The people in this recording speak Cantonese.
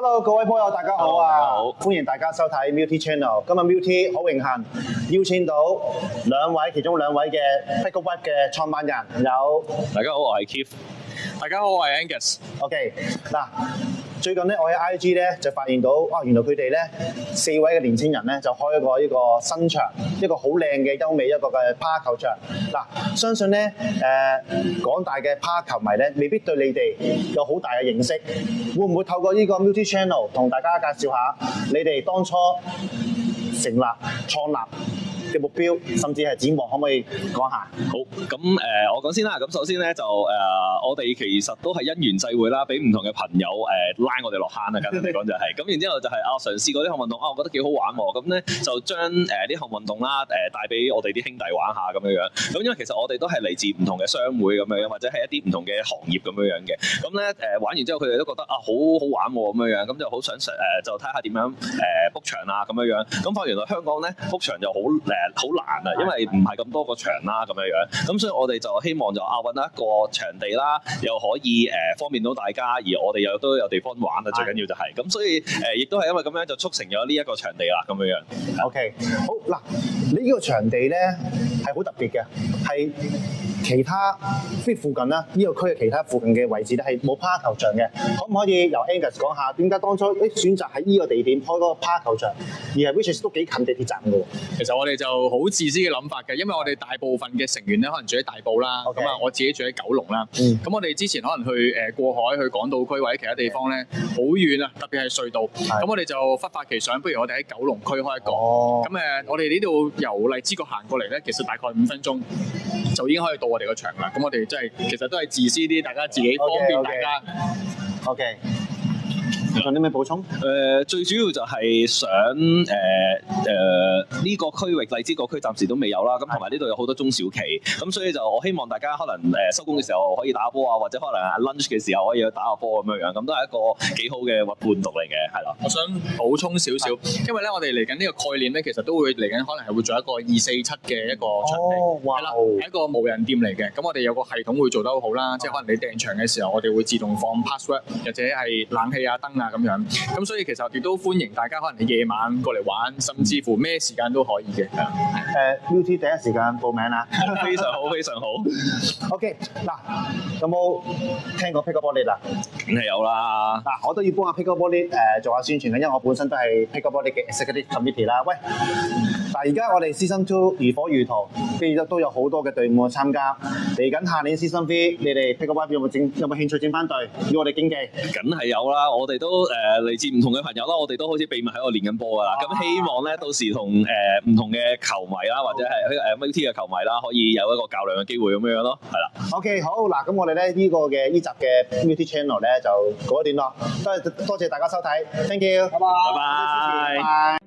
Hello， 各位波友，大家好啊！ 大家好，歡迎大家收睇 Multi Channel。今日 Multi 好榮幸邀請到其中兩位嘅 Pick Up Web 嘅創辦人有。大家好，我係 Keith。大家好，我係 Angus。OK， 嗱，最近咧我喺 IG 咧就發現到，原來佢哋咧4位嘅年青人咧就開咗呢個新場，一個好靚嘅優美一個嘅趴球場。嗱，相信咧廣大嘅趴球迷咧未必對你哋有好大嘅認識，會唔會透過呢個 Multi Channel 同大家介紹下你哋當初成立創立嘅目標，甚至係展望，可唔可以講下？好，咁我講先啦。咁首先咧就我哋其實都係因緣際會啦，俾唔同嘅朋友拉我哋落坑啊，簡單嚟講就係、是。咁然之後就係嘗試過呢項運動我覺得幾好玩喎。咁咧就將呢項運動啦帶俾我哋啲兄弟玩下咁樣樣。咁因為其實我哋都係嚟自唔同嘅商會咁樣，或者係一啲唔同嘅行業咁樣樣嘅。咁咧玩完之後，佢哋都覺得好好玩喎咁樣樣，咁就好想就睇下點樣book 場啊咁樣樣。咁發現原來香港咧book場就好難啊，因為唔係咁多個場啦咁樣樣，咁所以我哋就希望就揾一個場地啦，又可以方便到大家，而我哋又都有地方玩啊，最緊要就係、是、咁，所以亦都係因為咁樣就促成咗呢一個場地啦咁樣樣。OK， 好嗱，你呢個場地咧係好特別嘅，係其他附近啦，呢個區嘅其他附近嘅位置咧係冇趴球場嘅，可唔可以由 Angus 講下點解當初選擇喺呢個地點開嗰個趴球場，而係 which is 都幾近地鐵站嘅喎？其實我哋就好自私嘅諗法嘅，因為我哋大部分嘅成員咧可能住喺大埔啦，咁啊我自己住喺九龍啦。咁我哋之前可能去過海去港島區或者其他地方咧，好遠啊，特別係隧道。咁我哋就忽發奇想，不如我哋喺九龍區開一個。咁我哋呢度由荔枝角行過嚟咧，其實大概5分鐘就已經可以到我哋個場啦。咁我哋真係其實都係自私啲，大家自己方便大家。OK。仲有啲咩補充？最主要就係想呢個區域荔枝角區暫時都未有啦，咁同埋呢度有好多中小企，咁所以就我希望大家可能收工嘅時候可以打波啊，或者可能 lunch 嘅時候可以去打下波咁樣樣，咁都係一個幾好嘅伴讀嚟嘅，係啦。我想補充少少，因為咧我哋嚟緊呢個概念咧，其實都會嚟緊可能係會做一個247嘅一個場地，係啦，係一個無人店嚟嘅。咁我哋有個系統會做得好好啦，即係可能你訂場嘅時候，我哋會自動放 password 或者係冷氣啊燈啊咁樣，咁所以其實亦都歡迎大家可能你夜晚過嚟玩，甚至乎咩時間都可以嘅。Multi 第一時間報名啦，非常好，非常好。OK， 嗱，有冇聽過 Pick Up Body 啦？梗係有啦。嗱，我都要幫下 Pick Up Body 做下宣傳嘅，因為我本身都係 Pick Up Body 嘅 Executive Committee 啦。喂，但係而家我哋 Season 2如火如荼，跟住都有好多嘅隊伍參加。嚟緊下年 Season 3，你哋 Pick Up Body 有冇興趣整翻隊要我哋競技？梗係有啦，我哋都嚟自唔同嘅朋友啦，我哋都好似秘密喺度練緊波㗎啦。咁希望咧到時同唔同嘅球迷啦，或者係Multi 嘅球迷啦，可以有一個較量嘅機會咁樣咯，係啦。OK， 好嗱，咁我哋咧呢個嘅呢集嘅 Multi Channel 咧就告一段落，多謝大家收睇 ，thank you， 拜拜。